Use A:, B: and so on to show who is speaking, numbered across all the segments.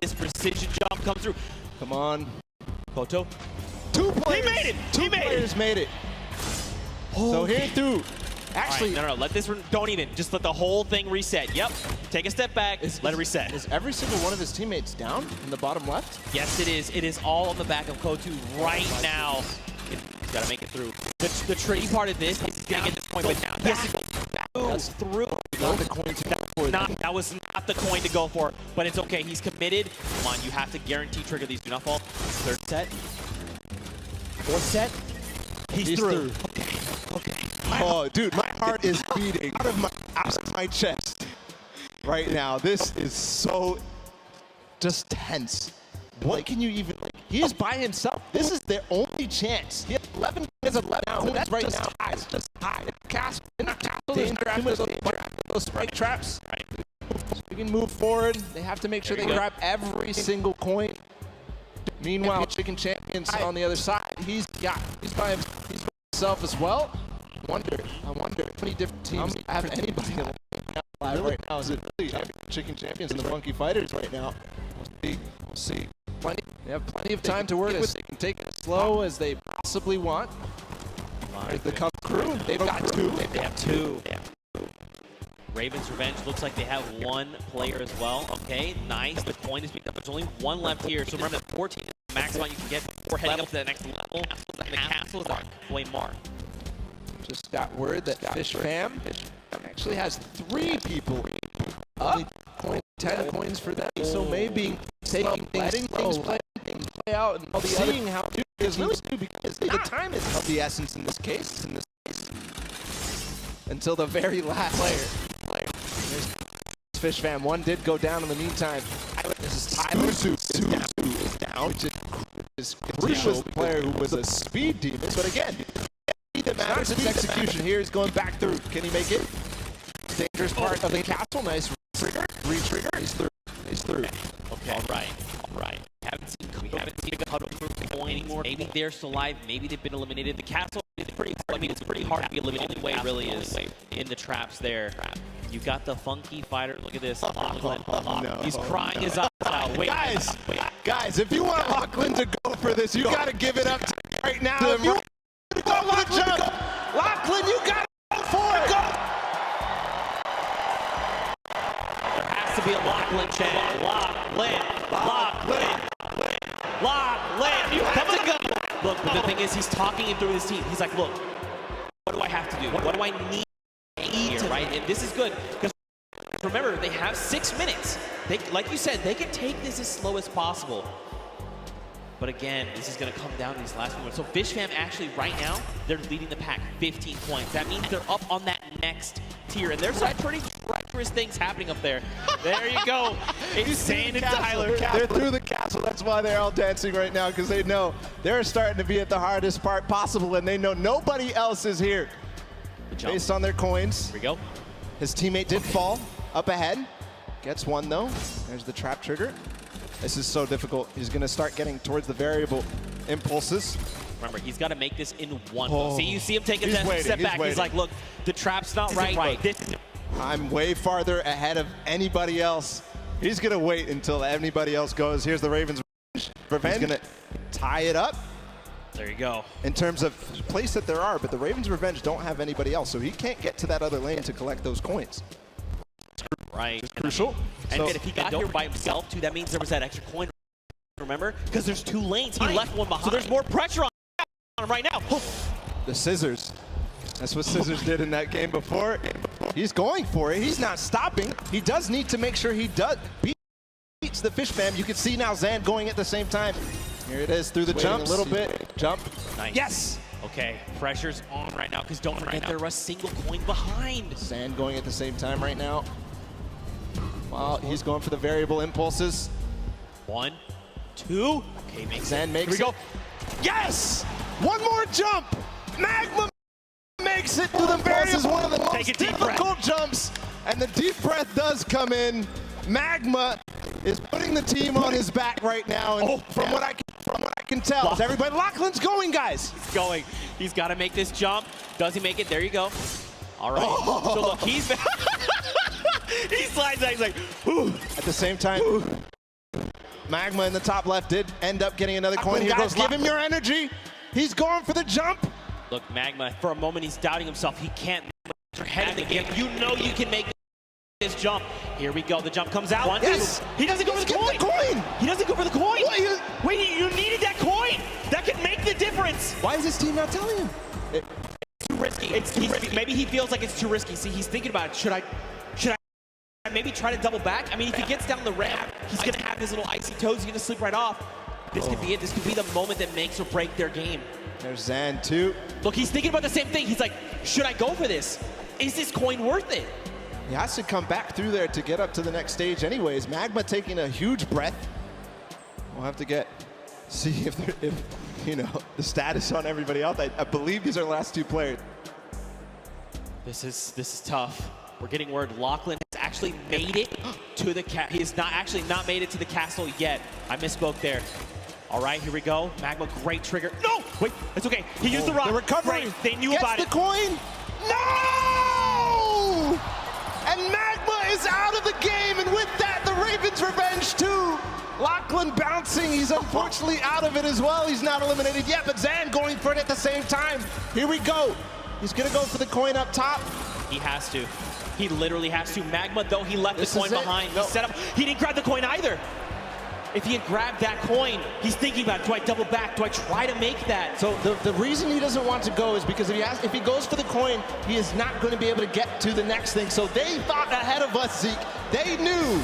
A: this precision jump come through.
B: Come on.
A: Koto.
B: Two players.
A: He made it.
B: Two players made it. So here through. Actually,
A: right, no, let this, don't even, just let the whole thing reset. Yep, take a step back, let it reset.
B: Is every single one of his teammates down in the bottom left?
A: Yes, it is. It is all on the back of Kotu right now. He's got to make it through. The tricky part of this is getting at this point, but now that's through. That was not the coin to go for, but it's okay. He's committed. Come on, you have to guarantee trigger these. Do not fall. Third set. Fourth set. He's through. Okay.
B: Oh, dude, my heart is beating out of my chest right now. This is so just tense. What can you even, like, he is by himself. This is their only chance. He has 11 points right now. It's just high. Castle, danger after those spike traps.
A: Right.
B: So we can move forward. They have to make sure they grab every single coin. Meanwhile, Chicken Champions on the other side. He's by himself as well. I wonder how many different teams have anybody alive right now. Is it really Chicken Champions and the Funky Fighters right now? We'll see. They have plenty of time to work this. They can take it as slow as they possibly want. The Cup crew, they've got two.
A: They have two. Ravens Revenge looks like they have one player as well. Okay, nice. The coin is picked up. There's only one left here. So remember that 14 is the max amount you can get before heading up to the next level. And the castles are way more.
B: Just got word that Fish Fam actually has 3 people up. 10 coins for them. So maybe letting things play out and seeing how it is really do, because the time is of the essence in this case. Until the very last player. Fish Fam. One did go down in the meantime. This is Tyler who is down. Which is crucial. The player who was a speed demon. But again, that matters. It's execution here. He's going back through. Can he make it? Dangerous part of the castle. Nice trigger. Re-trigger. He's through.
A: Okay. All right. We haven't seen a huddle group anymore. Maybe they're still alive. Maybe they've been eliminated. The castle is pretty hard. I mean, it's pretty hard to be eliminated. The only way really is in the traps there. You got the Funky Fighter. Look at this. Lachlan.
B: No.
A: He's crying his eyes out. Wait,
B: guys, if you want Lachlan to go for this, you got to give it up right now. If you want to go for the jump, Lachlan, you got to go for it.
A: There has to be a Lachlan chant. Lachlan. You have to go. Look, but the thing is, he's talking him through his team. He's like, look, what do I have to do? What do I need here, right? And this is good, because remember, they have 6 minutes. Like you said, they can take this as slow as possible. But again, this is going to come down to these last moments. So Fish Fam actually, right now, they're leading the pack 15 points. That means they're up on that next tier. And there's some pretty treacherous things happening up there. There you go. Insane and Tyler.
B: They're through the castle. That's why they're all dancing right now, because they know they're starting to be at the hardest part possible, and they know nobody else is here. Based on their coins.
A: Here we go.
B: His teammate did fall up ahead. Gets one, though. There's the trap trigger. This is so difficult. He's going to start getting towards the variable impulses.
A: Remember, he's got to make this in one. See, you see him taking that step back. He's like, look, the trap's not right.
B: I'm way farther ahead of anybody else. He's going to wait until anybody else goes. Here's the Ravens Revenge. He's going to tie it up.
A: There you go.
B: In terms of place that there are, but the Ravens Revenge don't have anybody else, so he can't get to that other lane to collect those coins.
A: Right.
B: It's crucial.
A: And if he got here by himself, too, that means there was that extra coin, remember? Because there's 2 lanes. He left one behind. So there's more pressure on him right now.
B: The scissors. That's what Scissors did in that game before. He's going for it. He's not stopping. He does need to make sure he beats the Fish Fam. You can see now Zan going at the same time. Here it is through the jump. A little bit. Jump.
A: Nice.
B: Yes.
A: Okay, pressure's on right now, because don't forget they're a single coin behind.
B: Zan going at the same time right now. Wow, he's going for the variable impulses.
A: 1, 2. Okay,
B: Zan makes it. Here we go. Yes! One more jump! Magma makes it to the variable. One of the most difficult jumps, and the deep breath does come in. Magma is putting the team on his back right now, and from what I can tell, is everybody. Lachlan's going, guys.
A: He's going. He's got to make this jump. Does he make it? There you go. All right. So look, he's he slides out. He's like, ooh.
B: At the same time, Magma in the top left did end up getting another coin. Here goes, give him your energy. He's going for the jump.
A: Look, Magma, for a moment he's doubting himself. He can't make head in the game. You know you can make this jump. Here we go. The jump comes out. One,
B: yes.
A: Two. He doesn't go for the coin. He doesn't go for the coin. Wait, you needed that coin. That could make the difference.
B: Why is this team not telling him?
A: It's too risky. It's too risky. Maybe he feels like it's too risky. See, he's thinking about it. Should I maybe try to double back? I mean, if he gets down the ramp, he's going to have his little icy toes. He's going to slip right off. This could be it. This could be the moment that makes or break their game.
B: There's Zan too.
A: Look, he's thinking about the same thing. He's like, should I go for this? Is this coin worth it?
B: He has to come back through there to get up to the next stage anyways. Magma taking a huge breath. We'll have to see if you know, the status on everybody else. I believe these are the last two players.
A: This is tough. We're getting word Lachlan has actually made it to the he has not made it to the castle yet. I misspoke there. All right, here we go. Magma, great trigger. No! Wait, it's okay. He used the rock.
B: The recovery.
A: Right. They knew about it.
B: Gets the coin. No! And Magma is out of the game, and with that, the Ravens' revenge too. Lachlan bouncing. He's unfortunately out of it as well. He's not eliminated yet, but Zan going for it at the same time. Here we go. He's going to go for the coin up top.
A: He has to. He literally has to. Magma, though, he left the coin behind. He set up. He didn't grab the coin either. If he had grabbed that coin, he's thinking about, do I double back? Do I try to make that?
B: So the reason he doesn't want to go is because if he goes for the coin, he is not going to be able to get to the next thing. So they thought ahead of us, Zeke. They knew.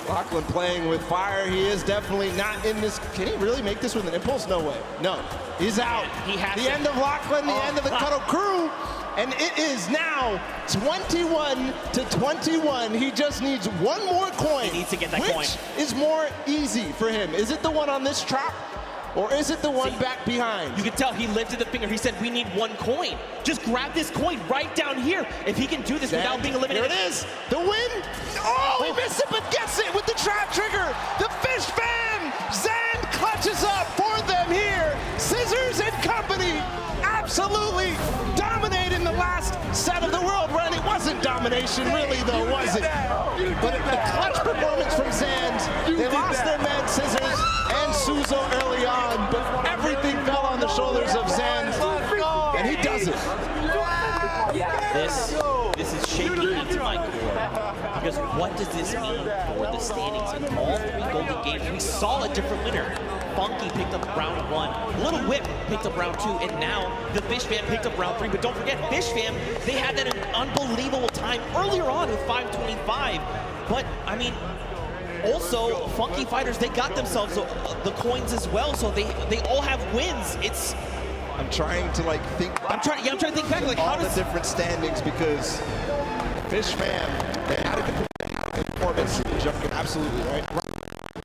B: Lachlan playing with fire. He is definitely not in this. Can he really make this with an impulse? No way. No. He's out.
A: He has
B: the end of Lachlan, the end of the Cuddle crew. And it is now 21-21. He just needs one more coin.
A: He needs to get that coin.
B: Which is more easy for him? Is it the one on this track? Or is it the one back behind?
A: You can tell he lifted the finger. He said, we need one coin. Just grab this coin right down here. If he can do this without being eliminated.
B: Here it is. The win. Oh, he missed it, but gets it with the trap trigger. The Fish Fam. Zan clutches up for them here. Scissors and company absolutely dominated the last set of the world run. It wasn't domination really though, was it? But the clutch performance from Zan. They lost their man Scissors and Suzo early on, but everything fell on the shoulders of Zan, and he does it.
A: This is shaking me to my core, because what does this mean for the standings in all three Golden games? We saw a different winner. Funky picked up round 1, Little Whip picked up round 2, and now the Fish Fam picked up round 3. But don't forget, Fish Fam, they had that an unbelievable time earlier on with 525. But, I mean, also, Funky Fighters, they got themselves the coins as well, so they all have wins.
B: I'm trying to think.
A: I'm trying to think back, like
B: all the different standings, because Fish Fam, they had a good performance. Absolutely, right?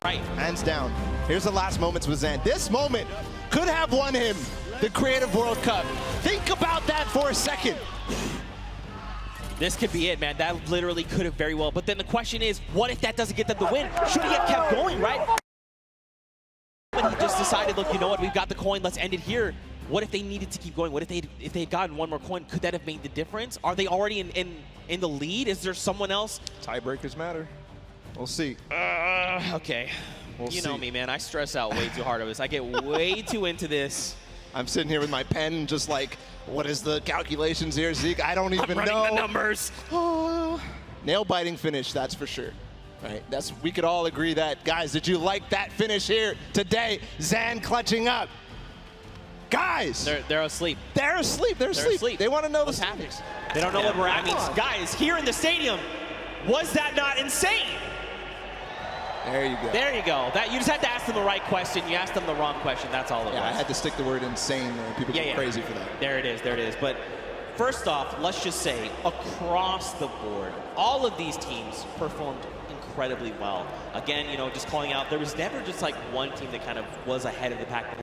A: Right.
B: Hands down. Here's the last moments with Zan. This moment could have won him the Creative World Cup. Think about that for a second.
A: This could be it, man. That literally could have very well. But then the question is, what if that doesn't get them the win? Should he have kept going, right? But he just decided, look, you know what? We've got the coin. Let's end it here. What if they needed to keep going? What if they had gotten one more coin? Could that have made the difference? Are they already in the lead? Is there someone else?
B: Tiebreakers matter. We'll see.
A: Okay. You know me, man. I stress out way too hard over this. I get way too into this.
B: I'm sitting here with my pen, just like, what is the calculations here, Zeke? I don't even know.
A: I'm running the numbers.
B: Nail-biting finish, that's for sure. Right? We could all agree that. Guys, did you like that finish here today? Zan clutching up. Guys!
A: They're asleep.
B: They're asleep. They're asleep. They want to know
A: what's happening. They don't know what we're at. I mean, guys, here in the stadium, was that not insane?
B: There you go.
A: There you go. You just had to ask them the right question. You asked them the wrong question. That's all it was.
B: I had to stick the word insane there. People go crazy for that.
A: There it is. There it is. But first off, let's just say, across the board, all of these teams performed incredibly well. Again, you know, just calling out, there was never just like one team that kind of was ahead of the pack the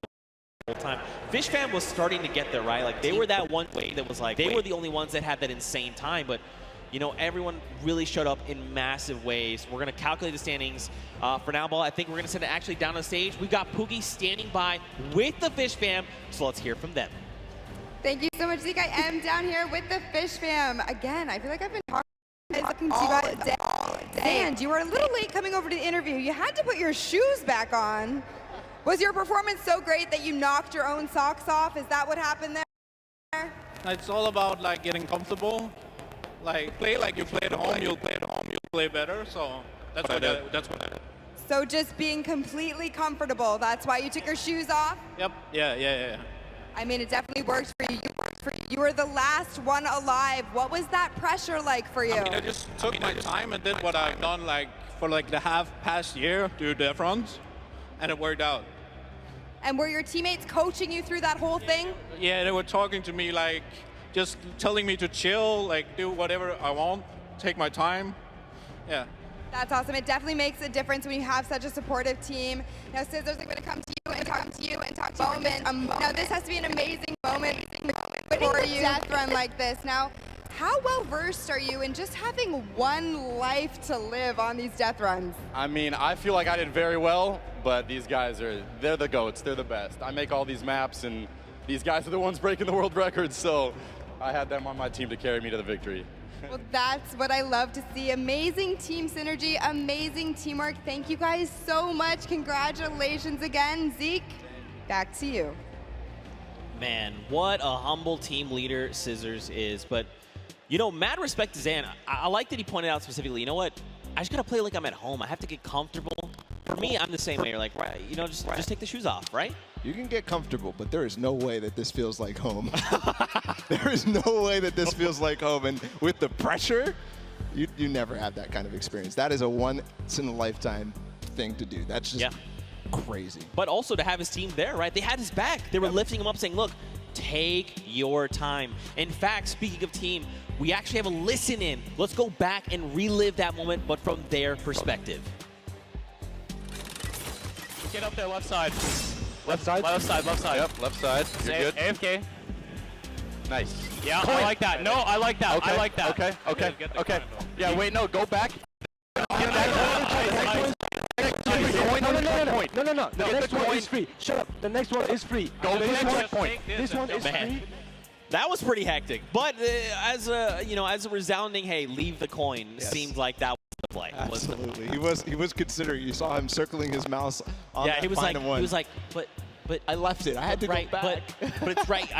A: whole time. Fish Fam was starting to get there, right? Like, they were that one way that was like, they were the only ones that had that insane time. But you know, everyone really showed up in massive ways. We're going to calculate the standings. For now, Ball, I think we're going to send it actually down on the stage. We've got Poogie standing by with the Fish Fam, so let's hear from them.
C: Thank you so much, Zeke. I am down here with the Fish Fam. Again, I feel like I've been talking to you about And you were a little late coming over to the interview. You had to put your shoes back on. Was your performance so great that you knocked your own socks off? Is that what happened there?
D: It's all about like getting comfortable. Like play like you play at home. You'll play better. So that's what I did.
C: So just being completely comfortable. That's why you took your shoes off?
D: Yep. Yeah.
C: I mean, it definitely worked for you. You were the last one alive. What was that pressure like for you?
D: I mean, I just took my time and did what I've done like for like the past year, do the fronts, and it worked out.
C: And were your teammates coaching you through that whole thing?
D: Yeah, they were talking to me like, just telling me to chill, like do whatever I want, take my time. Yeah.
C: That's awesome. It definitely makes a difference when you have such a supportive team. Now, Scissors, I'm going to come to you and talk to you and talk to you. Now, this has to be an amazing moment for you. Death run like this. Now, how well versed are you in just having one life to live on these death runs?
E: I mean, I feel like I did very well, but these guys they're the GOATs, they're the best. I make all these maps, and these guys are the ones breaking the world records, so I had them on my team to carry me to the victory.
C: Well, that's what I love to see. Amazing team synergy, amazing teamwork. Thank you guys so much. Congratulations again. Zeke, back to you.
A: Man, what a humble team leader Scissors is. But, you know, mad respect to Zan. I like that he pointed out specifically, you know what? I just got to play like I'm at home. I have to get comfortable. For me, I'm the same way. You're like, right, you know, just take the shoes off, right?
B: You can get comfortable, but there is no way that this feels like home. There is no way that this feels like home. And with the pressure, you never have that kind of experience. That is a once-in-a-lifetime thing to do. That's just crazy.
A: But also to have his team there, right? They had his back. They were lifting him up saying, look, take your time. In fact, speaking of team, we actually have a listen in. Let's go back and relive that moment, but from their perspective.
F: Get up there, left side.
E: Left side?
F: Left side, left side.
E: Yep, left side. You're good.
F: AFK.
E: Nice.
F: Yeah, I like that. No, I like that.
E: Okay.
F: I like that.
E: Okay. Yeah, wait, no, go back.
F: No.
G: No. The next one is free. Shut up. The next one is free.
E: Go to the next point.
G: This one is free.
A: That was pretty hectic. But as a resounding, hey, leave the coin, seemed like that was the play.
B: Absolutely. He was considering. You saw him circling his mouse on that final one.
A: He was like, but
B: I left it. I had to go back.
A: But it's right.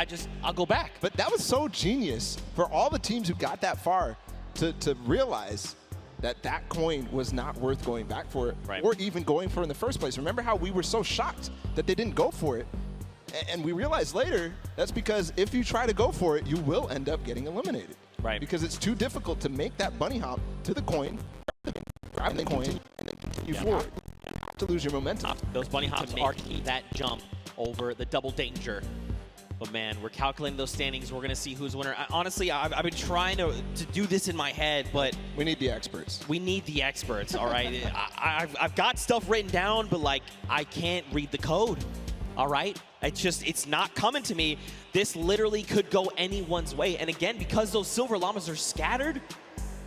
A: I'll go back.
B: But that was so genius for all the teams who got that far to realize that coin was not worth going back for or even going for in the first place. Remember how we were so shocked that they didn't go for it? And we realized later that's because if you try to go for it, you will end up getting eliminated.
A: Right.
B: Because it's too difficult to make that bunny hop to the coin, grab the coin, and then continue forward. You have to lose your momentum.
A: Those bunny hops are key. That jump over the double danger. But man, we're calculating those standings. We're going to see who's winner. Honestly, I've been trying to do this in my head, but
B: we need the experts.
A: We need the experts, all right? I've got stuff written down, but like I can't read the code, all right? It's not coming to me. This literally could go anyone's way. And again, because those silver llamas are scattered,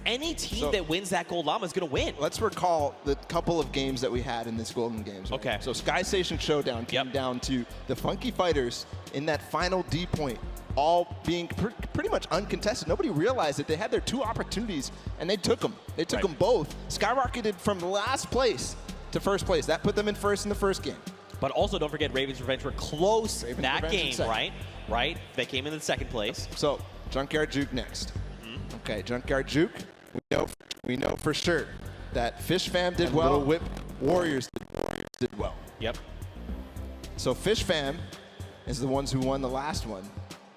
A: any team that wins that gold llama is going to win.
B: Let's recall the couple of games that we had in this Golden Games. Right?
A: Okay.
B: So Sky Station Showdown came down to the Funky Fighters in that final D point, all being pretty much uncontested. Nobody realized that they had their two opportunities, and they took them. They took them both. Skyrocketed from last place to first place. That put them in first in the first game.
A: But also, don't forget, Ravens Revenge were close that game, right? Right? They came in the second place.
B: So, Junkyard Juke next. Okay, Junkyard Juke. We know for sure that Fish Fam did well. Little Whip Warriors did well.
A: Yep.
B: So Fish Fam is the ones who won the last one.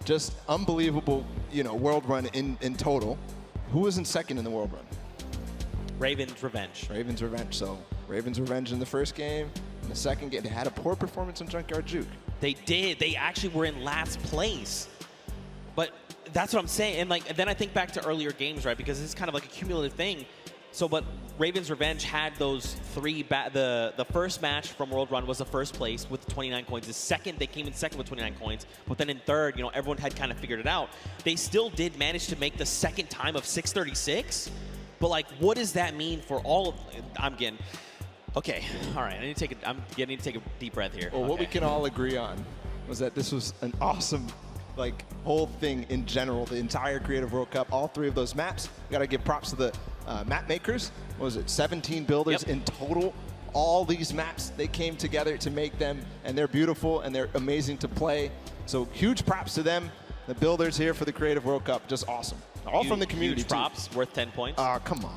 B: Just unbelievable, world run in total. Who was in second in the world run?
A: Ravens Revenge.
B: Ravens Revenge. So Ravens Revenge in the first game. In the second game, they had a poor performance on Junkyard Juke.
A: They did. They actually were in last place. But that's what I'm saying. And then I think back to earlier games, right? Because this is kind of like a cumulative thing. So, but Ravens Revenge had those three. The first match from World Run was the first place with 29 coins. The second, they came in second with 29 coins. But then in third, everyone had kind of figured it out. They still did manage to make the second time of 636. But what does that mean for all of? I'm getting. Okay, all right. I need to take a deep breath here.
B: Well, what we can all agree on was that this was an awesome, whole thing in general. The entire Creative World Cup, all three of those maps. We got to give props to the map makers. What was it, 17 builders in total? All these maps, they came together to make them, and they're beautiful and they're amazing to play. So huge props to them. The builders here for the Creative World Cup, just awesome. All from the community,
A: huge props, worth 10 points.
B: Come on.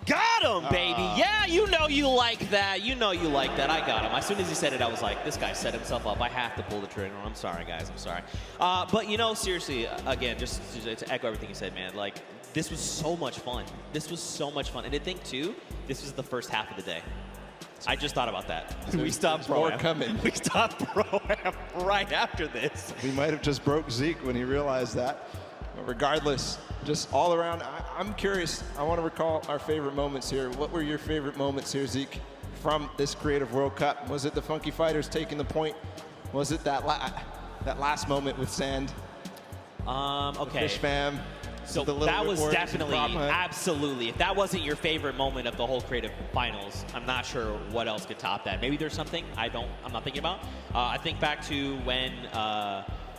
A: Got him, baby. Yeah, you know you like that. You know you like that. I got him. As soon as he said it, I was like, this guy set himself up. I have to pull the trigger. I'm sorry, guys. I'm sorry. But, you know, seriously, again, just to echo everything you said, man, like, this was so much fun. This was so much fun. And to think, too, this was the first half of the day. I just thought about that. So we stopped
B: more coming.
A: We stopped Pro-Am right after this.
B: We might have just broke Zeke when he realized that. But regardless, just all around, I'm curious. I want to recall our favorite moments here. What were your favorite moments here, Zeke, from this Creative World Cup? Was it the Funky Fighters taking the point? Was it that last moment with Sand?
A: Okay.
B: The Fish Fam.
A: So that was definitely, absolutely. If that wasn't your favorite moment of the whole Creative Finals, I'm not sure what else could top that. Maybe there's something I'm not thinking about. I think back to when,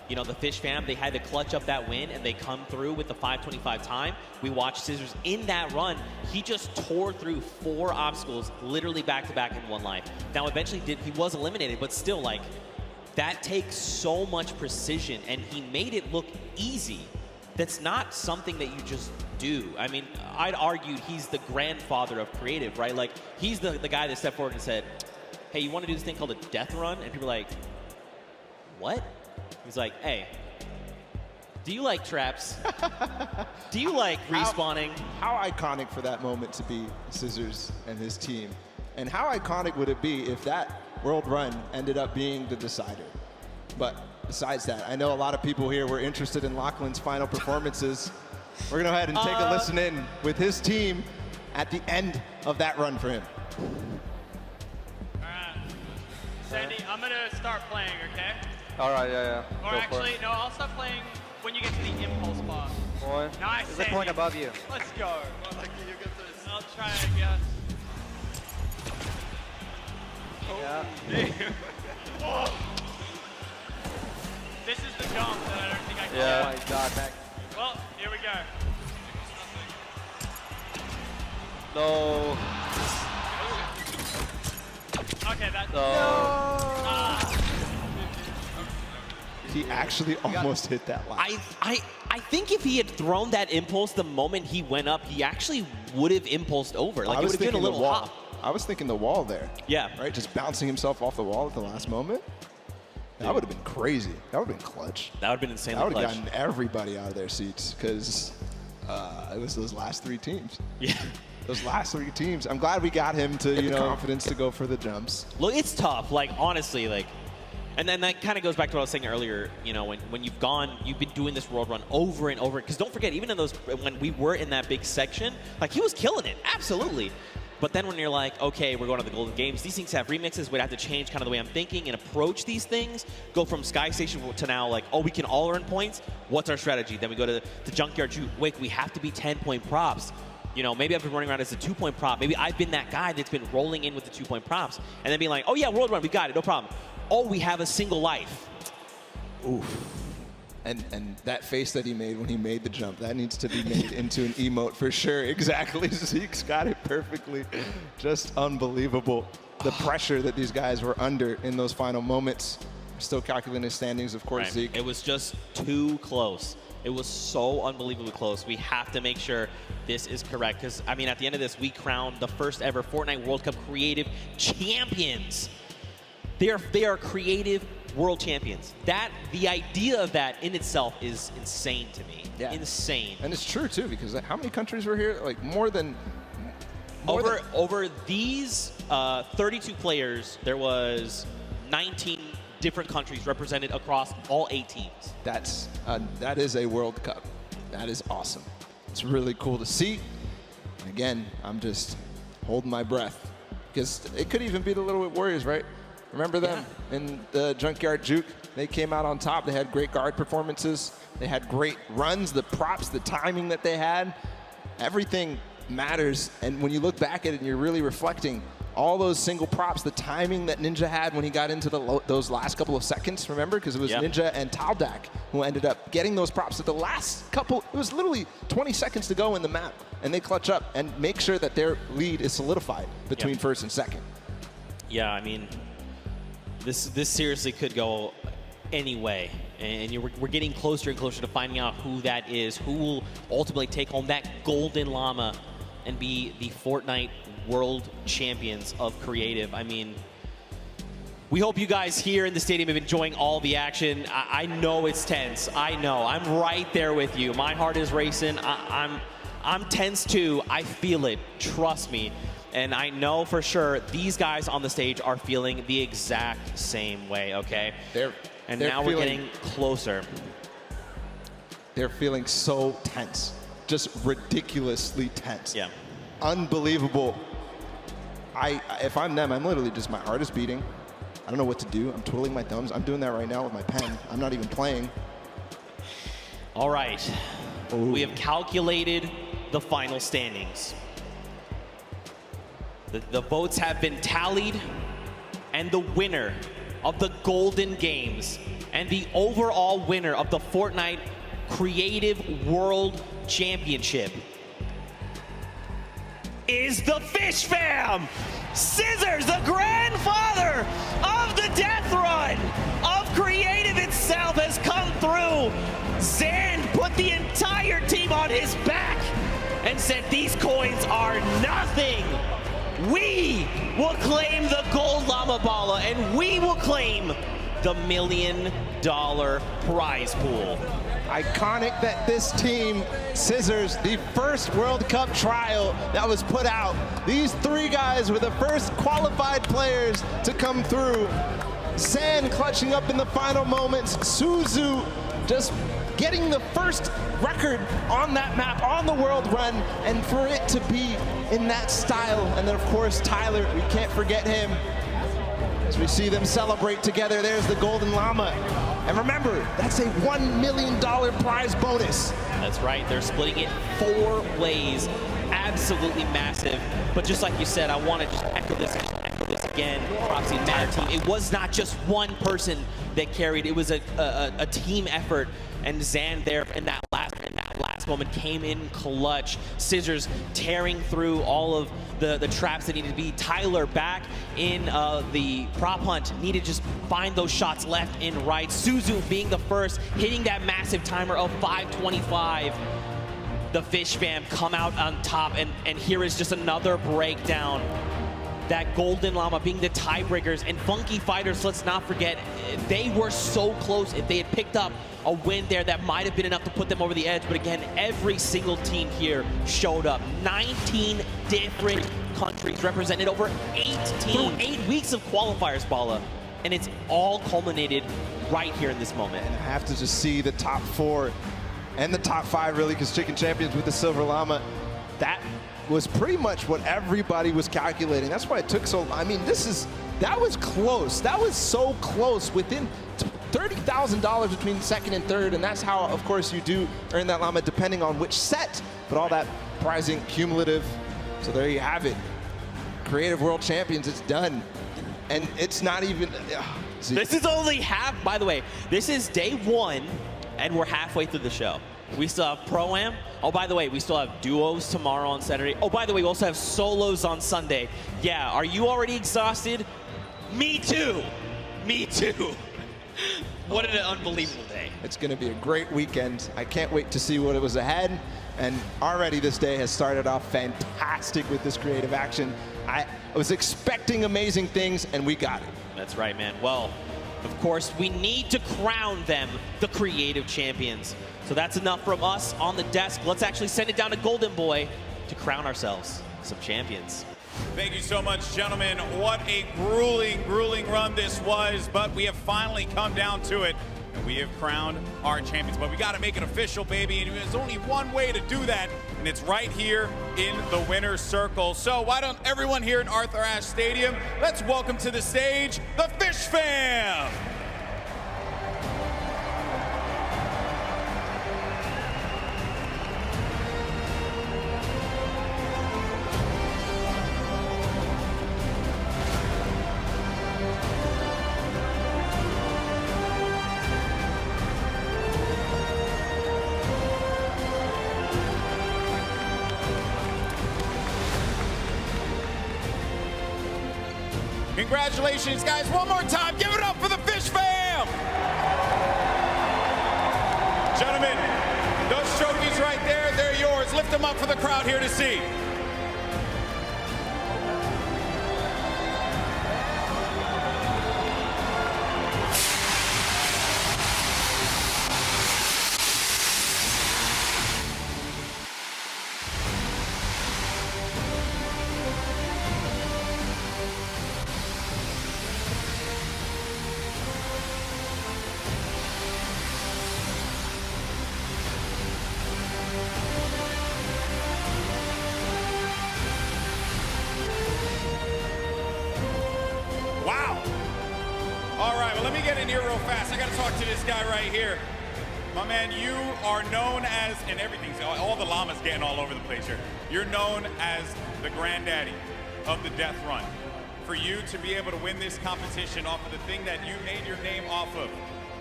A: you know, the Fish Fam, they had to clutch up that win and they come through with the 5:25 time. We watched Scissors in that run. He just tore through 4 obstacles, literally back to back in one life. Now, eventually he was eliminated, but still, like, that takes so much precision, and he made it look easy. That's not something that you just do. I mean, I'd argue he's the grandfather of creative, right? Like, he's the guy that stepped forward and said, hey, you want to do this thing called a death run? And people are like, what? He's like, hey, do you like traps? Do you like respawning?
B: How iconic for that moment to be Scissors and his team. And how iconic would it be if that world run ended up being the decider? But besides that, I know a lot of people here were interested in Lachlan's final performances. We're going to go ahead and take a listen in with his team at the end of that run for him.
F: All right. Sandy, I'm going to start playing, okay?
E: All right, yeah.
F: Or actually, no, I'll start playing when you get to the impulse bar.
E: Boy.
F: Nice,
H: There's a point above you.
F: Let's go. Well, like, you get this. I'll try, I guess.
H: Yeah.
F: Oh. This is the jump that I don't think I can
H: Oh
F: get.
H: my god, Mac.
F: Well, here we go.
H: No.
F: Okay, that's...
H: No.
B: He actually almost hit that line.
A: I think if he had thrown that impulse the moment he went up, he actually would have impulsed over. Like, it would have been a little hop.
B: I was thinking the wall there.
A: Yeah.
B: Right, just bouncing himself off the wall at the last moment. That would have been crazy. That would have been clutch.
A: That would have been insanely
B: That would
A: clutch.
B: have gotten everybody out of their seats because it was those last 3 teams.
A: Yeah.
B: Those last 3 teams. I'm glad we got him to, confidence to go for the jumps.
A: Look, it's tough. Like, honestly, like, and then that kind of goes back to what I was saying earlier. You know, when you've been doing this world run over and over. Because don't forget, even in those, when we were in that big section, like, he was killing it. Absolutely. But then when you're like, okay, we're going to the Golden Games, these things have remixes. We'd have to change kind of the way I'm thinking and approach these things. Go from Sky Station to now, like, oh, we can all earn points. What's our strategy? Then we go to the Junkyard Juke. Wait, we have to be 10-point props. You know, maybe I've been running around as a 2-point prop. Maybe I've been that guy that's been rolling in with the 2-point props. And then being like, oh, yeah, world run, we got it, no problem. Oh, we have a single life.
B: Oof. And that face that he made when he made the jump, that needs to be made into an emote for sure. Exactly. Zeke's got it perfectly. Just unbelievable. The pressure that these guys were under in those final moments. Still calculating his standings, of course,
A: Right.
B: Zeke.
A: It was just too close. It was so unbelievably close. We have to make sure this is correct. Because, I mean, at the end of this, we crowned the first ever Fortnite World Cup Creative Champions. They are creative world champions. The idea of that in itself is insane to me.
B: Yeah.
A: Insane.
B: And it's true, too, because how many countries were here? Like,
A: Over these 32 players, there was 19 different countries represented across all 8 teams.
B: That is a World Cup. That is awesome. It's really cool to see. And again, I'm just holding my breath because it could even be the Little Whip Warriors, right? Remember them in the Junkyard Juke? They came out on top. They had great guard performances. They had great runs, the props, the timing that they had. Everything matters. And when you look back at it and you're really reflecting, all those single props, the timing that Ninja had when he got into those last couple of seconds, remember? Because it was Ninja and Tage who ended up getting those props at the last couple. It was literally 20 seconds to go in the map, and they clutch up and make sure that their lead is solidified between first and second.
A: Yeah, I mean, this seriously could go any way. And we're getting closer and closer to finding out who that is, who will ultimately take home that golden llama and be the Fortnite World Champions of Creative. I mean, we hope you guys here in the stadium have been enjoying all the action. I know it's tense. I know. I'm right there with you. My heart is racing. I'm tense too. I feel it. Trust me. And I know for sure these guys on the stage are feeling the exact same way, okay? And now we're getting closer.
B: They're feeling so tense. Just ridiculously tense.
A: Yeah.
B: Unbelievable. If I'm them, I'm literally just, my heart is beating. I don't know what to do. I'm twiddling my thumbs. I'm doing that right now with my pen. I'm not even playing.
A: All right. Ooh. We have calculated the final standings. The votes have been tallied, and the winner of the Golden Games and the overall winner of the Fortnite Creative World Championship is the Fish Fam! Scissors, the grandfather of the death run of Creative itself, has come through. Zan put the entire team on his back and said these coins are nothing. We will claim the gold llama bala, and we will claim the $1 million prize pool.
B: Iconic that this team, Scissors, the first World Cup trial that was put out. These three guys were the first qualified players to come through. Zan clutching up in the final moments. Suzu just getting the first record on that map, on the world run, and for it to be in that style. And then, of course, Tyler, we can't forget him. As we see them celebrate together, there's the Golden Llama. And remember, that's a $1 million prize bonus.
A: That's right, they're splitting it 4 ways. Absolutely massive. But just like you said, I want to just echo this again across the entire team. It was not just one person that carried, it was a team effort. And Zan there in that last moment came in clutch. Scissors tearing through all of the traps that needed to be. Tyler back in the prop hunt, needed to just find those shots left and right. Suzu being the first, hitting that massive timer of 5:25. The Fish Fam come out on top, and here is just another breakdown. That Golden Llama being the tiebreakers, and Funky Fighters, let's not forget, they were so close. If they had picked up a win there, that might have been enough to put them over the edge. But again, every single team here showed up. 19 different countries represented, over 8 weeks of qualifiers, Bala. And it's all culminated right here in this moment.
B: And I have to just see the top 4 and the top 5, really, because Chicken Champions with the Silver Llama, that was pretty much what everybody was calculating. That's why it took so long. I mean, that was close. That was so close, within $30,000 between second and third, and that's how, of course, you do earn that llama depending on which set, but all that prizing cumulative. So there you have it. Creative World Champions, it's done. And it's not even...
A: This is only half, by the way, this is day 1, and we're halfway through the show. We still have Pro-Am. Oh, by the way, we still have duos tomorrow on Saturday. Oh, by the way, we also have solos on Sunday. Yeah, are you already exhausted? Me too. Me too. What an unbelievable day.
B: It's going to be a great weekend. I can't wait to see what it was ahead. And already this day has started off fantastic with this creative action. I was expecting amazing things, and we got it.
A: That's right, man. Well, of course, we need to crown them the creative champions. So that's enough from us on the desk. Let's actually send it down to Golden Boy to crown ourselves some champions.
I: Thank you so much, gentlemen. What a grueling, grueling run this was, but we have finally come down to it, and we have crowned our champions. But we got to make it official, baby, and there's only one way to do that, and it's right here in the winner's circle. So why don't everyone here at Arthur Ashe Stadium, let's welcome to the stage the Fish Fam! Congratulations, guys. One more time, give it up for the Fish Fam! Gentlemen, those trophies right there, they're yours. Lift them up for the crowd here to see. Wow. All right, well, let me get in here real fast. I got to talk to this guy right here. My man, you are known as, and everything's, all the llamas getting all over the place here. You're known as the granddaddy of the death run. For you to be able to win this competition off of the thing that you made your name off of,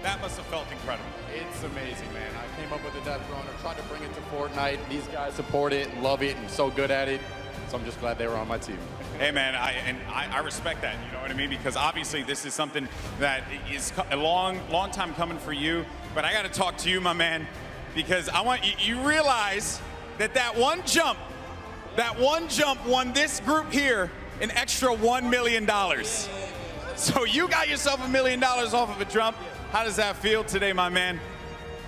I: that must have felt incredible.
E: It's amazing, man. I came up with the Death Runner, tried to bring it to Fortnite. These guys support it, love it, and so good at it. So I'm just glad they were on my team.
I: Hey, man, I respect that, you know what I mean? Because obviously this is something that is a long time coming for you. But I got to talk to you, my man, because I want you realize that one jump won this group here an extra $1 million. So you got yourself $1 million off of a jump. How does that feel today, my man?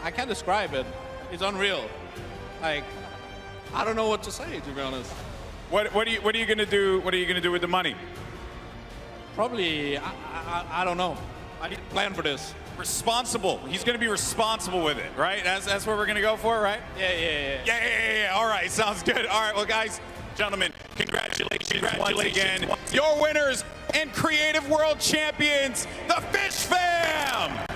D: I can't describe it. It's unreal. Like, I don't know what to say, to be honest.
I: What are you gonna do? What are you gonna do with the money?
D: Probably, I don't know. I need to plan for this.
I: Responsible. He's gonna be responsible with it, right? That's what we're gonna go for, right? Yeah. All right, sounds good. All right, well, guys, gentlemen, congratulations once again. Your winners and Creative World Champions, the Fish Fam!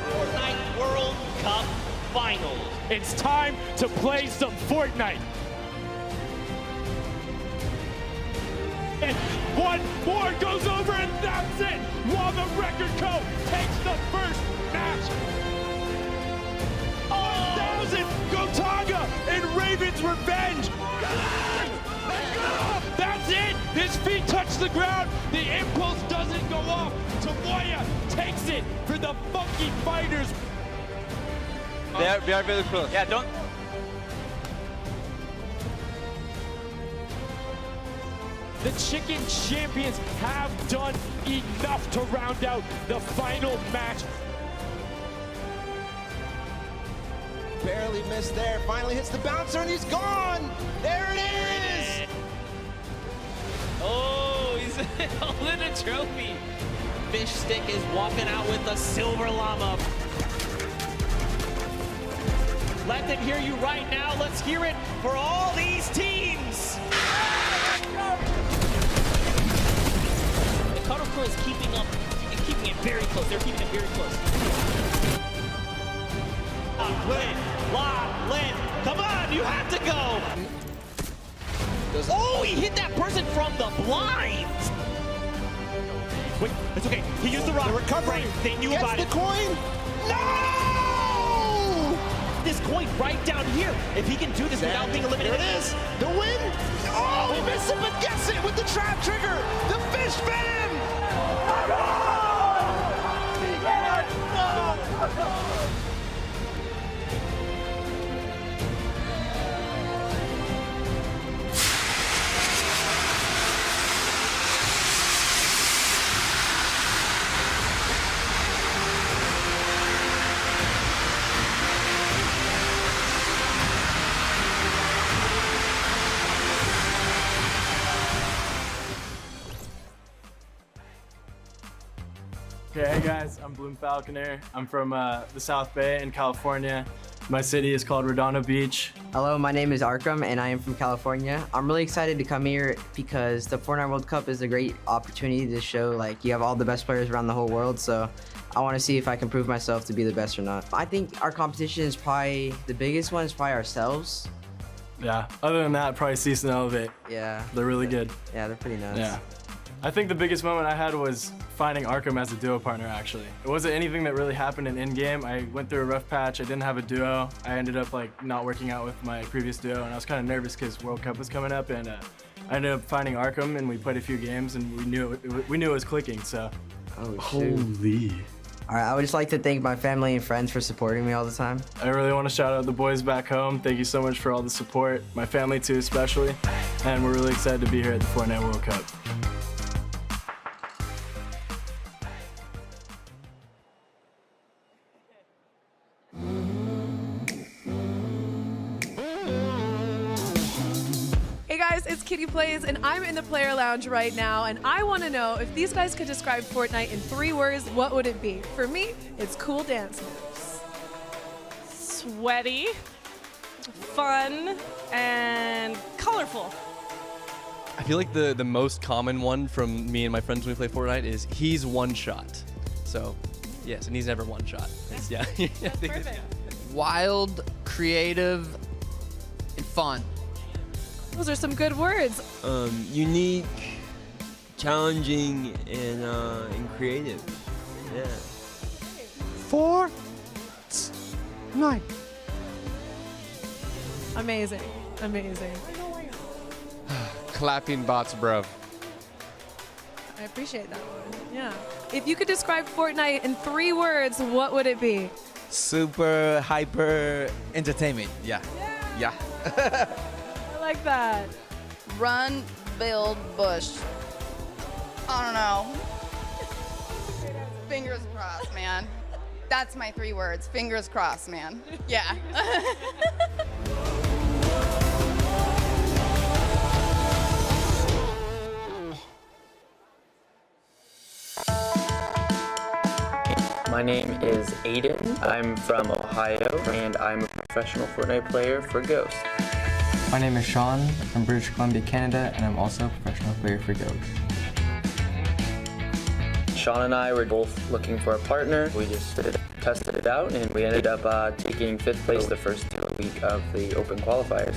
A: Fortnite World Cup Finals.
G: It's time to play some Fortnite. And one more goes over, and that's it. While the Record Co. takes the first match. 1,000 go Tage and Raven's Revenge. That's it. His feet touch the ground. The impulse doesn't go off. Tamoya takes it for the Funky Fighters.
H: We are very close.
F: Yeah, don't.
G: The Chicken Champions have done enough to round out the final match.
B: Barely missed there. Finally hits the bouncer and he's gone. There it is.
A: Oh, he's holding a trophy. Fish Stick is walking out with the silver llama. Let them hear you right now. Let's hear it for all these teams. The cutoff crew is keeping it very close. They're keeping it very close. Lock, come on, you have to go. Oh, he hit that person from the blinds. Wait, it's okay. He used the rock.
B: The recovery.
A: Right, they knew about it.
B: Gets the coin. No!
A: This coin right down here. If he can do this without being eliminated.
B: There it is. The win. Oh, he missed it, but gets it with the trap trigger. The Fish Fam.
J: Okay, hey guys, I'm Bloom Falconer. I'm from the South Bay in California. My city is called Redondo Beach.
K: Hello, my name is Arkam and I am from California. I'm really excited to come here because the Fortnite World Cup is a great opportunity to show like you have all the best players around the whole world. So I want to see if I can prove myself to be the best or not. I think our competition is probably, the biggest one is probably ourselves.
J: Yeah, other than that, probably Cease and Elevate.
K: Yeah.
J: They're really good.
K: Yeah, they're pretty nuts.
J: Yeah. I think the biggest moment I had was finding Arkham as a duo partner, actually. It wasn't anything that really happened in-game. I went through a rough patch. I didn't have a duo. I ended up like not working out with my previous duo, and I was kind of nervous because World Cup was coming up, and I ended up finding Arkham, and we played a few games, and we knew it was clicking. So.
K: Oh, shoot.
J: Holy.
K: All right, I would just like to thank my family and friends for supporting me all the time.
J: I really want to shout out the boys back home. Thank you so much for all the support. My family too, especially. And we're really excited to be here at the Fortnite World Cup.
L: Hey guys, it's Kitty Plays, and I'm in the player lounge right now, and I want to know if these guys could describe Fortnite in 3 words, what would it be? For me, it's cool dance moves.
M: Sweaty, fun, and colorful.
N: I feel like the most common one from me and my friends when we play Fortnite is he's one shot. So, yes, and he's never one shot. Yeah.
M: That's perfect.
O: Wild, creative, and fun.
L: Those are some good words.
P: Unique, challenging, and creative. Yeah.
L: Fortnite. Amazing, amazing.
E: Clapping bots, bro.
L: I appreciate that one. Yeah. If you could describe Fortnite in 3 words, what would it be?
Q: Super hyper entertainment. Yeah. Yeah.
L: I like that.
R: Run, build, bush. I don't know. Fingers crossed, man. That's my 3 words. Fingers crossed, man. Yeah.
S: My name is Aiden. I'm from Ohio, and I'm a professional Fortnite player for Ghost.
T: My name is Sean from British Columbia, Canada, and I'm also a professional player for Ghost.
S: Sean and I were both looking for a partner. We just tested it out, and we ended up taking 5th place the first week of the open qualifiers.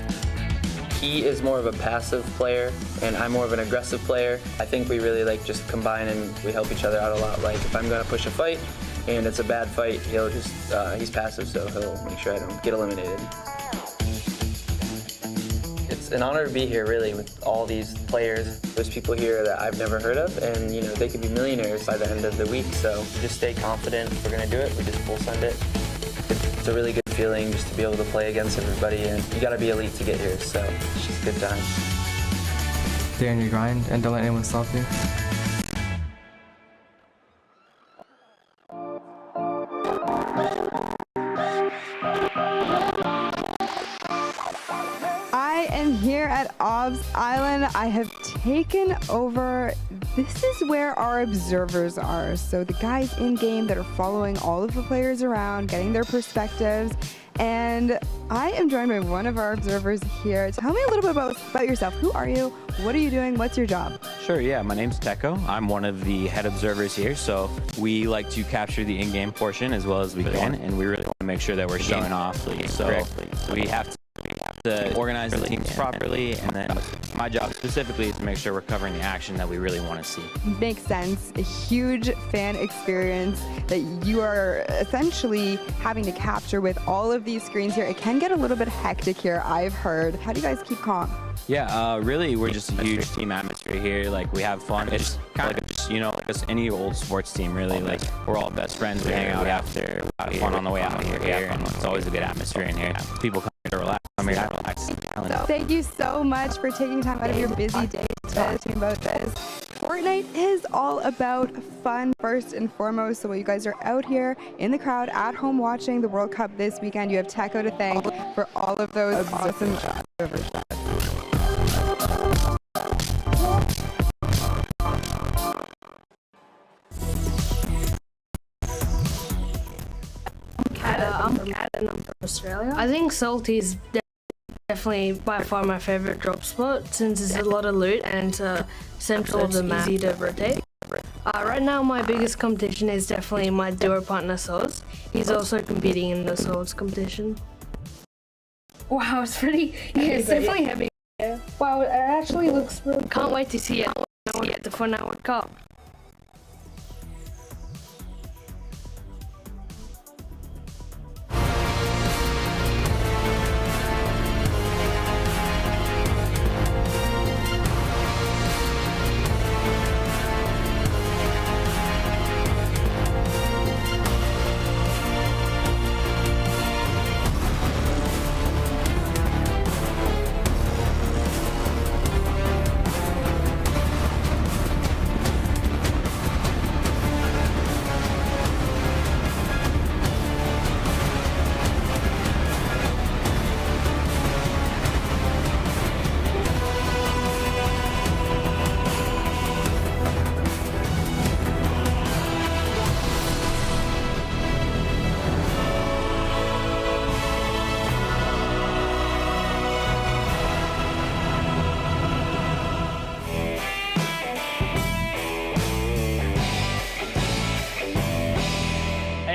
S: He is more of a passive player, and I'm more of an aggressive player. I think we really like just combine, and we help each other out a lot. Like if I'm gonna push a fight, and it's a bad fight, he'll just, he's passive, so he'll make sure I don't get eliminated. It's an honor to be here, really, with all these players. There's people here that I've never heard of, and you know, they could be millionaires by the end of the week, so just stay confident. If we're gonna do it, we just full send it. It's a really good feeling just to be able to play against everybody, and you gotta be elite to get here, so it's just a good time.
T: Stay on your grind and don't let anyone stop you.
C: I am here at Obs Island. I have taken over. This is where our observers are. So the guys in game that are following all of the players around, getting their perspectives. And I am joined by one of our observers here. Tell me a little bit about yourself. Who are you? What are you doing? What's your job?
U: Sure, yeah, my name's Teko. I'm one of the head observers here, so we like to capture the in-game portion as well as we can, and we really want to make sure that we're showing off correctly. So we have to organize the teams properly, and then my job specifically is to make sure we're covering the action that we really want to see.
C: Makes sense. A huge fan experience that you are essentially having to capture with all of these screens here. It can get a little bit hectic here, I've heard. How do you guys keep calm?
U: Yeah, really, we're just a huge team atmosphere here. Like, we have fun. It's kind of just, you know, like just any old sports team, really. Like, we're all best friends. We hang out after, have fun on the way out here, and it's always a good atmosphere in here. People come here to relax.
C: So, thank you so much for taking time out of your busy day to talk to me about this. Fortnite is all about fun first and foremost. So while you guys are out here in the crowd at home watching the World Cup this weekend, you have Teko to thank for all of those awesome shots.
V: I'm from Canada and I'm from Australia. I think Salty's definitely by far my favourite drop spot since there's a lot of loot and it's central of the map, easy to rotate. Right now, my biggest competition is definitely my duo partner Souls. He's also competing in the Souls competition. Wow, it's pretty. Yeah, it's definitely heavy. Yeah. Wow, it actually looks really. Can't wait to see it. At the Fortnite World Cup.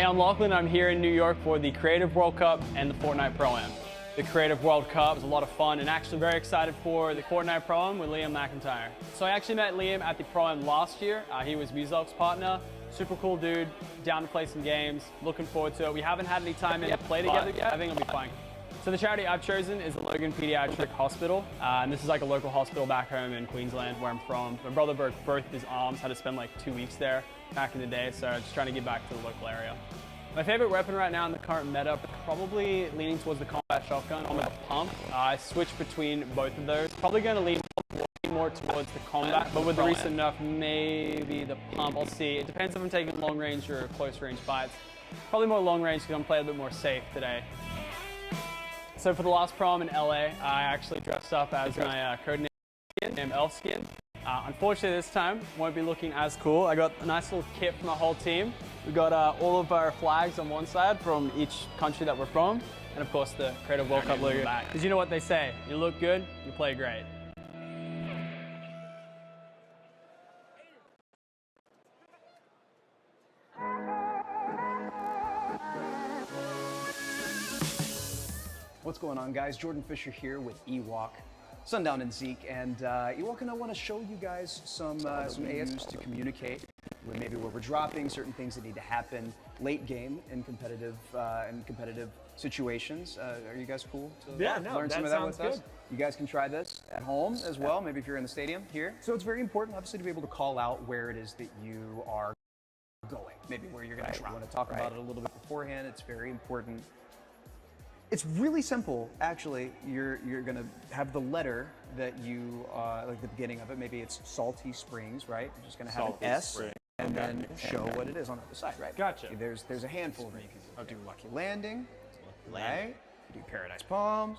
F: I'm Lachlan. I'm here in New York for the Creative World Cup and the Fortnite Pro-Am. The Creative World Cup is a lot of fun and actually very excited for the Fortnite Pro-Am with Liam McIntyre. So I actually met Liam at the Pro-Am last year. He was Muselk's partner. Super cool dude, down to play some games, looking forward to it. We haven't had any time in to play together yet. I think it'll be fun. So the charity I've chosen is the Logan Pediatric Hospital, and this is like a local hospital back home in Queensland where I'm from. My brother broke both his arms, had to spend like 2 weeks there back in the day, so just trying to get back to the local area. My favorite weapon right now in the current meta, probably leaning towards the combat shotgun or the pump. I switch between both of those. Probably going to lean more towards the combat, but with the recent nerf, maybe the pump. I'll see. It depends if I'm taking long range or close range fights. Probably more long range because I'm playing a bit more safe today. So for the last prom in LA, I actually dressed up as my codename named Elfskin. Unfortunately this time, won't be looking as cool. I got a nice little kit from the whole team. We got all of our flags on one side from each country that we're from, and of course the Creative World Cup logo. Because you know what they say, you look good, you play great.
D: What's going on, guys? Jordan Fisher here with Ewok, Sundown and Zeke, and Ewok and I want to show you guys some AS to communicate with maybe where we're dropping, certain things that need to happen late game in competitive situations. Are you guys cool to learn some of that with us? You guys can try this at home as well, maybe if you're in the stadium here. So it's very important, obviously, to be able to call out where it is that you are going, maybe where you're going to drop. You want to talk about it a little bit beforehand. It's very important. It's really simple, actually. You're going to have the letter that you, like the beginning of it, maybe it's Salty Springs, right? You're just going to have
I: Salty
D: an S
I: Spring.
D: and then show what it is on the other side, right?
I: Gotcha.
D: There's a handful of them. You can do Lucky Landing, right? You do Paradise Palms.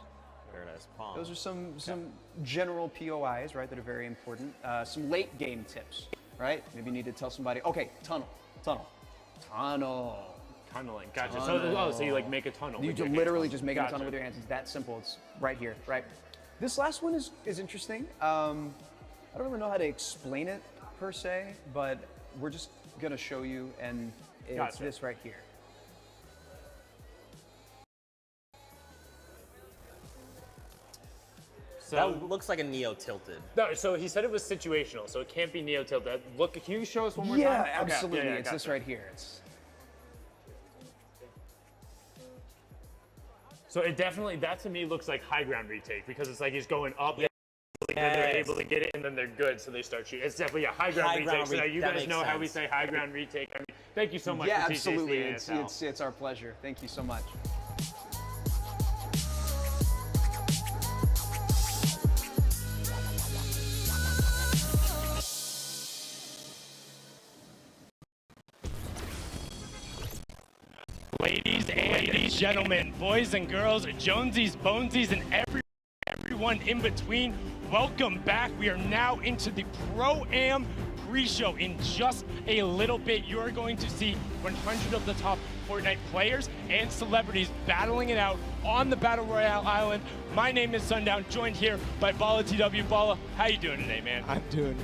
I: Paradise Palms.
D: Those are some general POIs, right, that are very important. Some late game tips, right? Maybe you need to tell somebody, okay, tunnel.
I: Tunneling, gotcha. So you like make a tunnel.
D: You literally just make a tunnel with your hands. It's that simple. It's right here, right? This last one is interesting. I don't really know how to explain it per se, but we're just gonna show you, and it's this right here.
I: So
A: that looks like a Neo tilted.
I: No, so he said it was situational, so it can't be Neo tilted. Look, can you show us one more time?
D: Yeah, absolutely. Okay. It's this right here.
I: So it definitely, that to me looks like high ground retake, because it's like he's going up, and then they're able to get it, and then they're good, so they start shooting. It's definitely a high ground retake. So now you guys know how we say high ground retake. I mean, thank you so much for teaching us the ASL.
D: It's our pleasure. Thank you so much.
G: Ladies and gentlemen, boys and girls, Jonesies, Bonesies, and everyone in between, welcome back. We are now into the Pro-Am pre-show. In just a little bit, you are going to see 100 of the top Fortnite players and celebrities battling it out on the Battle Royale Island. My name is Sundown, joined here by Bala TW. Bala, how you doing today, man?
B: I'm doing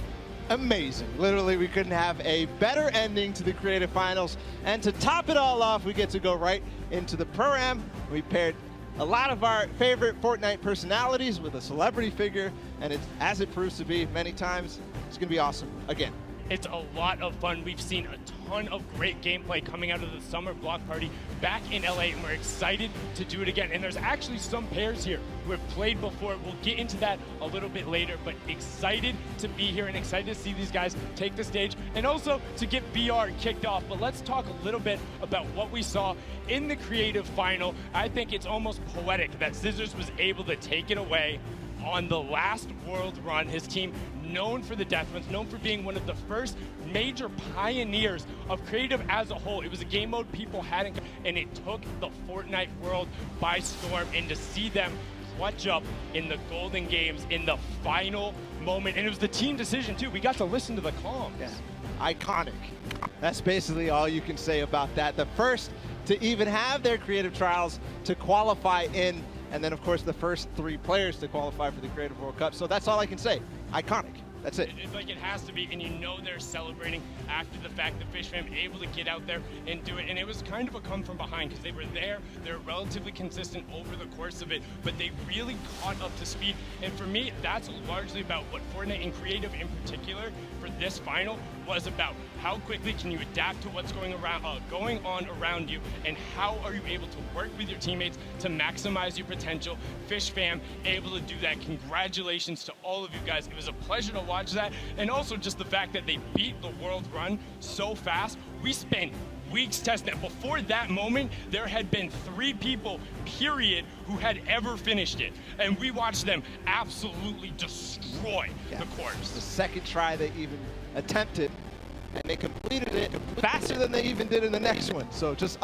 B: amazing. Literally, we couldn't have a better ending to the Creative Finals. And to top it all off, we get to go right into the Pro-Am. We paired a lot of our favorite Fortnite personalities with a celebrity figure, and it's, as it proves to be many times, it's going to be awesome again.
G: It's a lot of fun. We've seen a ton of great gameplay coming out of the summer block party back in LA, and we're excited to do it again. And there's actually some pairs here who have played before. We'll get into that a little bit later, but excited to be here and excited to see these guys take the stage and also to get VR kicked off. But let's talk a little bit about what we saw in the creative final. I think it's almost poetic that Scissors was able to take it away on the last world run. His team, known for the death runs, known for being one of the first major pioneers of creative as a whole. It was a game mode people hadn't, and it took the Fortnite world by storm. And to see them clutch up in the Golden Games in the final moment, and it was the team decision too. We got to listen to the comms.
B: Yeah. Iconic. That's basically all you can say about that. The first to even have their creative trials to qualify in, and then of course the first 3 players to qualify for the Creative World Cup. So that's all I can say. Iconic. That's it.
G: It's like it has to be, and you know they're celebrating after the fact that Fish Fam able to get out there and do it. And it was kind of a come from behind because they were there. They're relatively consistent over the course of it, but they really caught up to speed. And for me, that's largely about what Fortnite and creative in particular for this final was about. How quickly can you adapt to what's going on around you, and how are you able to work with your teammates to maximize your potential? Fish Fam able to do that. Congratulations to all of you guys. It was a pleasure to watch that, and also just the fact that they beat the world run so fast. We spent weeks testing it. Before that moment, there had been 3 people, period, who had ever finished it. And we watched them absolutely destroy the course.
B: The second try they even attempted, and they completed it faster than they even did in the next one. So just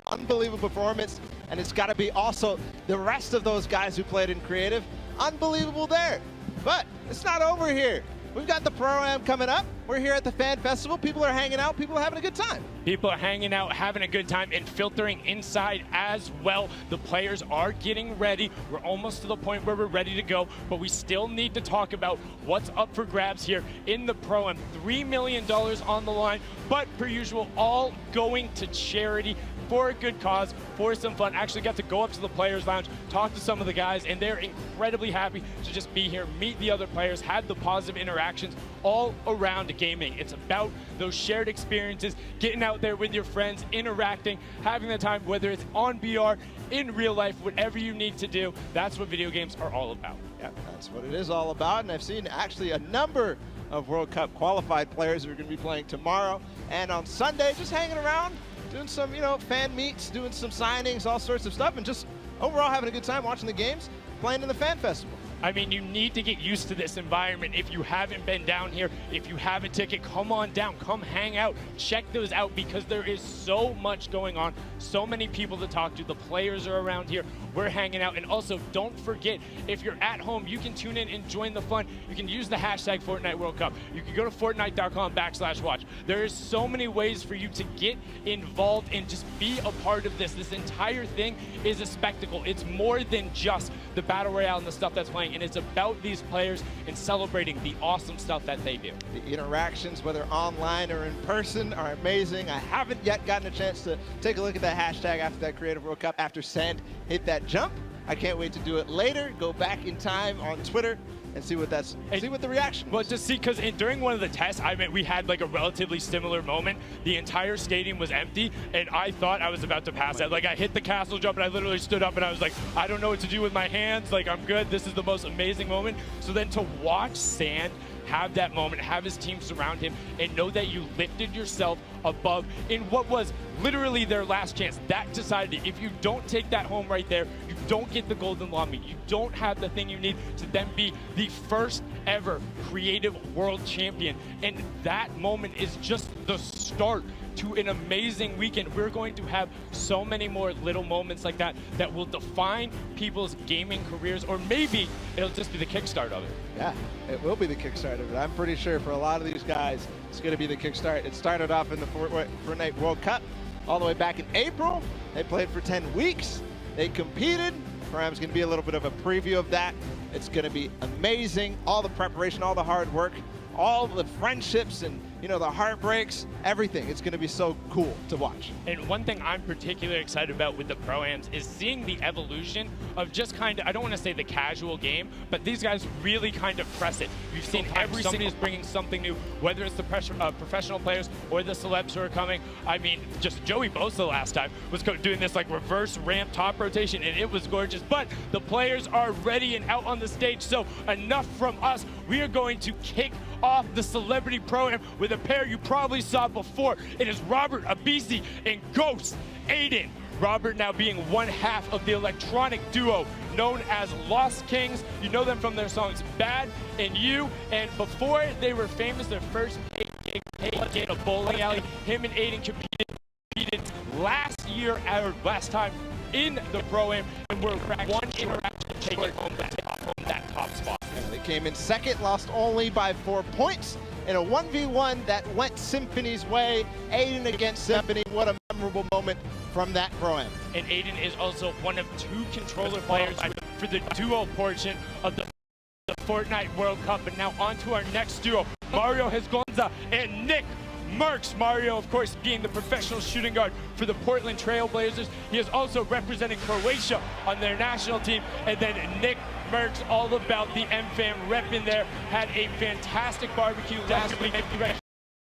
B: unbelievable performance. And it's got to be also the rest of those guys who played in creative, unbelievable there. But it's not over here. We've got the Pro-Am coming up. We're here at the Fan Festival. People are hanging out. People are having a good time.
G: People are hanging out, having a good time, and filtering inside as well. The players are getting ready. We're almost to the point where we're ready to go, but we still need to talk about what's up for grabs here in the Pro-Am. $3 million on the line, but per usual, all going to charity for a good cause, for some fun. Actually got to go up to the Players Lounge, talk to some of the guys, and they're incredibly happy to just be here, meet the other players, have the positive interactions all around gaming. It's about those shared experiences, getting out there with your friends, interacting, having the time, whether it's on VR, in real life, whatever you need to do. That's what video games are all about.
B: Yeah, that's what it is all about. And I've seen actually a number of World Cup qualified players who are going to be playing tomorrow and on Sunday, just hanging around, doing some, fan meets, doing some signings, all sorts of stuff, and just overall having a good time watching the games, playing in the Fan Festival.
G: I mean, you need to get used to this environment. If you haven't been down here, if you have a ticket, come on down, come hang out, check those out, because there is so much going on, so many people to talk to. The players are around here, we're hanging out. And also, don't forget, if you're at home, you can tune in and join the fun. You can use the hashtag Fortnite World Cup. You can go to Fortnite.com/watch. There is so many ways for you to get involved and just be a part of this. This entire thing is a spectacle. It's more than just the Battle Royale and the stuff that's playing, and it's about these players and celebrating the awesome stuff that they do.
B: The interactions, whether online or in person, are amazing. I haven't yet gotten a chance to take a look at that hashtag after that Creative World Cup, after Sand hit that jump. I can't wait to do it later, go back in time on Twitter and see what the reaction was.
G: Well, just see, because during one of the tests, we had like a relatively similar moment. The entire stadium was empty, and I thought I was about to pass out. Like, I hit the castle jump, and I literally stood up, and I was like, I don't know what to do with my hands. Like, I'm good. This is the most amazing moment. So then to watch Sand have that moment, have his team surround him, and know that you lifted yourself above in what was literally their last chance. That decided it. If you don't take that home right there, you don't get the golden lobby. You don't have the thing you need to then be the first ever creative world champion. And that moment is just the start to an amazing weekend. We're going to have so many more little moments like that that will define people's gaming careers, or maybe it'll just be the kickstart of it.
B: Yeah, it will be the kickstart of it. I'm pretty sure for a lot of these guys, it's going to be the kickstart. It started off in the Fortnite World Cup all the way back in April. They played for 10 weeks. They competed. Pro-Am's going to be a little bit of a preview of that. It's going to be amazing. All the preparation, all the hard work, all the friendships and, you know, the heartbreaks, everything. It's going to be so cool to watch.
G: And one thing I'm particularly excited about with the Pro-Ams is seeing the evolution of just kind of, I don't want to say the casual game, but these guys really kind of press it. We've seen somebody is bringing something new, whether it's the professional players or the celebs who are coming. I mean, just Joey Bosa last time was doing this like reverse ramp top rotation, and it was gorgeous. But the players are ready and out on the stage, so enough from us. We are going to kick off the Celebrity Pro-Am with a pair you probably saw before. It is Robert Abisi and Ghost Aiden. Robert now being one half of the electronic duo known as Lost Kings. You know them from their songs Bad and You, and before they were famous, their first paid gig of bowling alley, him and Aiden competed last year, or last time in the Pro-Am, and were one interaction taking home that top spot.
B: Yeah, they came in second, lost only by 4 points in a 1v1 that went Symphony's way. Aiden against Symphony, what a memorable moment from that Pro-Am.
G: And Aiden is also one of 2 controller players for the duo portion of the Fortnite World Cup. And now on to our next duo, Mario Hezgonza and Nick Merckx. Mario, of course, being the professional shooting guard for the Portland Trail Blazers. He is also representing Croatia on their national team. And then Nick Merckx, all about the M-Fam rep in there, had a fantastic barbecue last week.